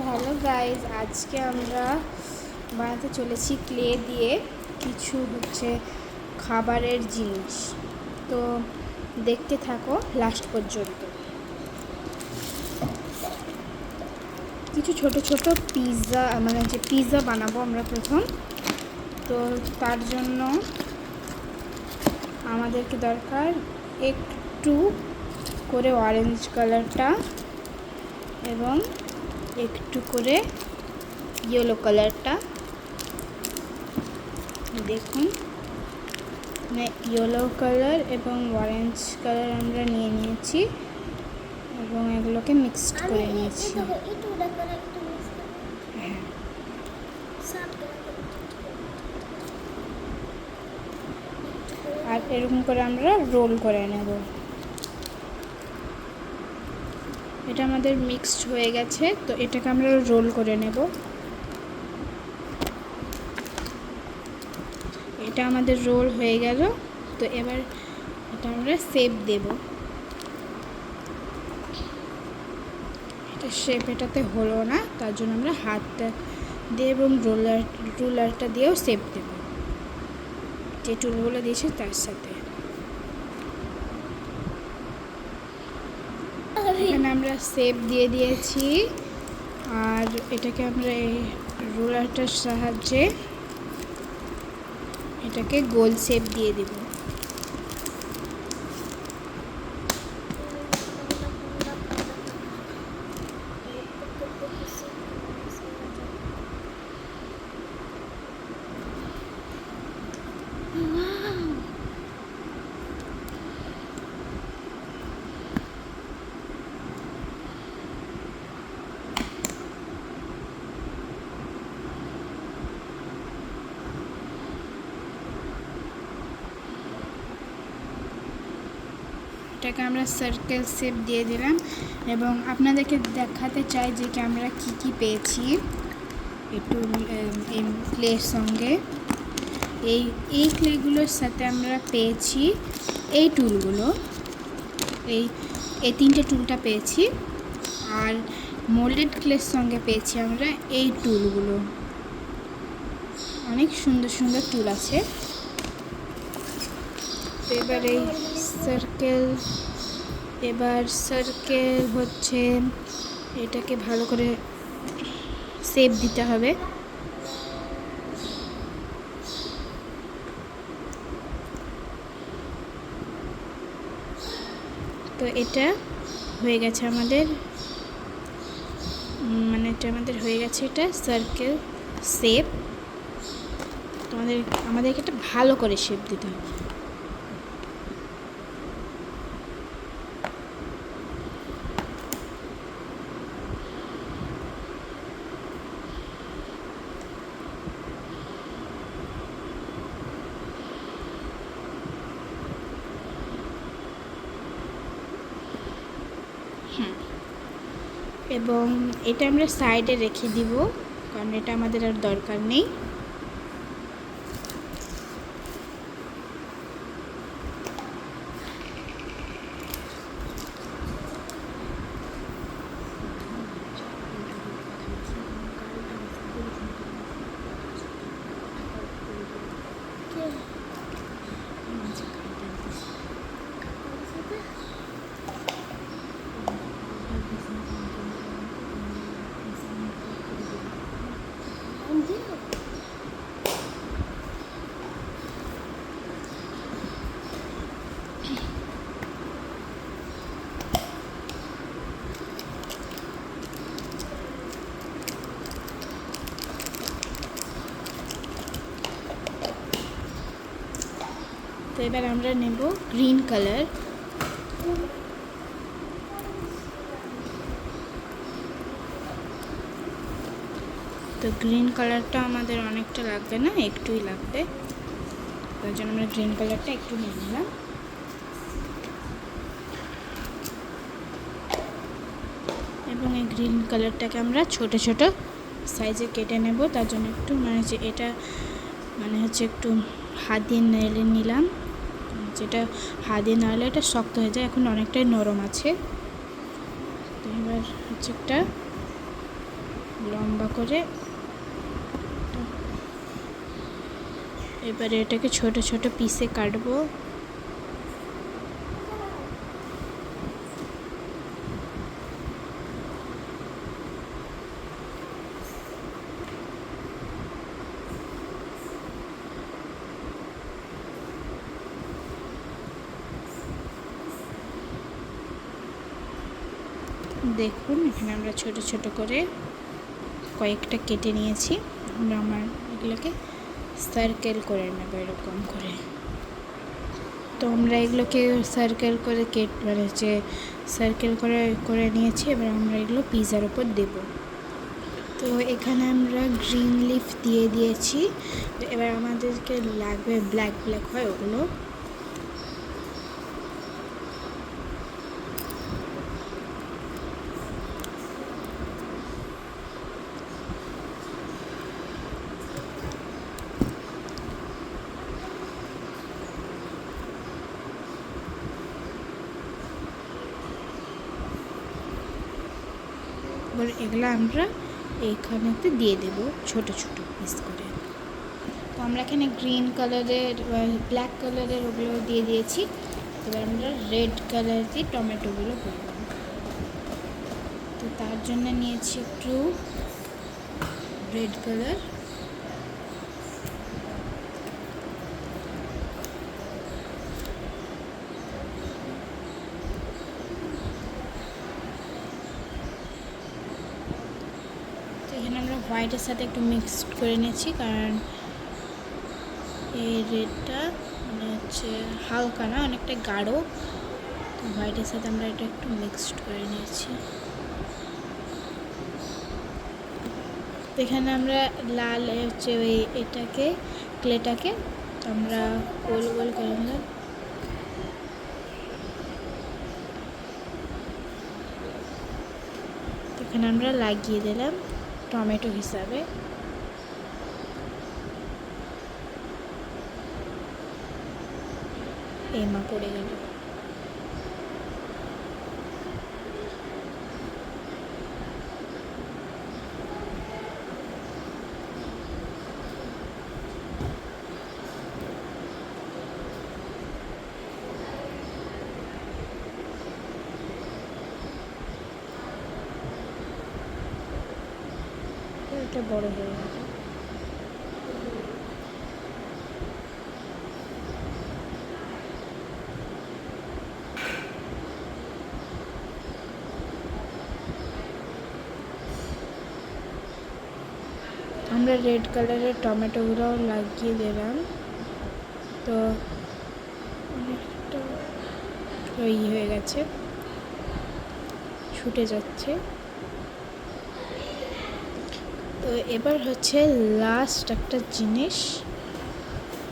Hello guys, আজকে আমরা বানাতে চলেছি ক্লে দিয়ে কিছু খাবারের জিনিস। তো দেখতে থাকো লাস্ট পর্যন্ত। কিছু ছোট ছোট পিৎজা পিৎজা বানাবো আমরা প্রথম। তো তার জন্য আমাদেরকে দরকার একটু করে অরেঞ্জ কালারটা এবং একটু করে ইয়েলো কালারটা। দেখুন, ইয়েলো কালার এবং অরেঞ্জ কালার আমরা নিয়ে নিয়েছি এবং এগুলোকে মিক্সড করে নিয়েছি। আর এরকম করে আমরা রোল করে নেব। এটা আমাদের মিক্সড হয়ে গেছে, তো এটাকে আমরা রোল করে নেব। এটা আমাদের রোল হয়ে গেল। তো এবার এটা আমরা শেপ দেব। এটা শেপ এটাতে হলো না, তার জন্য আমরা হাতটা দিয়ে এবং রুলারটা দিয়েও শেপ দেব, যে টুলগুলো দিয়েছি তার সাথে। এখানে আমরা শেপ দিয়ে দিয়েছি, আর এটাকে আমরা এই রুলারটার সাহায্যে এটাকে গোল শেপ দিয়ে দেব। এটাকে আমরা সার্কেল শেপ দিয়ে দিলাম এবং আপনাদেরকে দেখাতে চাই যে আমরা কি পেয়েছি একটু এই ক্লের সঙ্গে। এই ক্লেগুলোর সাথে আমরা পেয়েছি এই টুলগুলো, এই তিনটে টুলটা পেয়েছি। আর মোল্ডেড ক্লের সঙ্গে পেয়েছি আমরা এই টুলগুলো। অনেক সুন্দর সুন্দর টুল আছে। তো এবার এই সার্কেল হচ্ছে এটাকে ভালো করে শেপ দিতে হবে। তো এটা হয়ে গেছে আমাদের, এটা সার্কেল শেপ। তো আমাদেরকে এটা ভালো করে শেপ দিতে হবে। এবং এটা আমরা সাইডে রেখে দিব, কারণ এটা আমাদের আর দরকার নেই। তো এবার আমরা নেব গ্রিন কালার। তো গ্রিন কালারটা আমাদের অনেকটা লাগবে না, একটুই লাগবে, তার জন্য আমরা গ্রিন কালারটা একটু নিয়ে নিলাম। এবং এই গ্রিন কালারটাকে আমরা ছোট ছোট সাইজে কেটে নেব। তার জন্য একটু এটা একটু হাত দিয়ে নেড়ে নিলাম। যেটা হাত দিয়ে নাড়লে এটা শক্ত হয়ে যায়, এখন অনেকটাই নরম আছে। তো এবার একটা লম্বা করে। এবারে এটাকে ছোট ছোট পিসে কাটবো। দেখুন এখানে আমরা ছোট ছোট করে কয়েকটা কেটে নিয়েছি। আমরা এগুলোকে সার্কেল করে নেব এরকম করে। তো আমরা এগুলোকে সার্কেল করে সার্কেল করে নিয়েছি। এবার আমরা এগুলো পিৎজার উপর দেব। তো এখানে আমরা গ্রিন লিফ দিয়ে দিয়েছি। এবার আমাদেরকে লাগবে ব্ল্যাক হয় ওগুলো। এবার এগুলো আমরা এইখানেতে দিয়ে দেব ছোট ছোট পিস করে। তো আমরা এখানে গ্রিন কালারের ব্ল্যাক কালারের ওগুলো দিয়ে দিয়েছি। এবার আমরা রেড কালার দিয়ে টমেটোগুলো করব। তো তার জন্য নিয়েছি একটু রেড কালার। এখানে আমরা হোয়াইটের সাথে একটু মিক্সড করে নিয়েছি, কারণ এই রেডটা মানে হচ্ছে হালকা না, অনেকটা গাঢ়। তো হোয়াইটের সাথে আমরা এটা একটু মিক্সড করে নিয়েছি। এখানে আমরা লাল হচ্ছে এটাকে ক্লেটাকে আমরা গোল গোল করে নিলাম। এখানে আমরা লাগিয়ে দিলাম টমেটো হিসাবে। মা পড়ে গেল। এটা বড় হয়ে গেল। আমরা রেড কালারের টমেটোগুলো লাগিয়ে দিলাম। তো অনেকটা হয়ে গেছে, ছুটে যাচ্ছে। তো এবার হচ্ছে লাস্ট একটা জিনিস,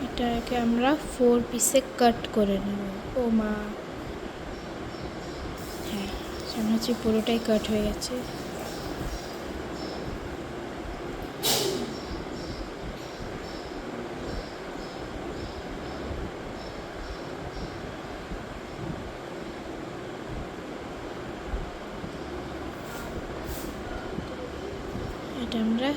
এটাকে আমরা 4 পিসে কাট করে নেব। ও মা, হ্যাঁ মনে হচ্ছে পুরোটাই কাট হয়ে গেছে। এটা আমরা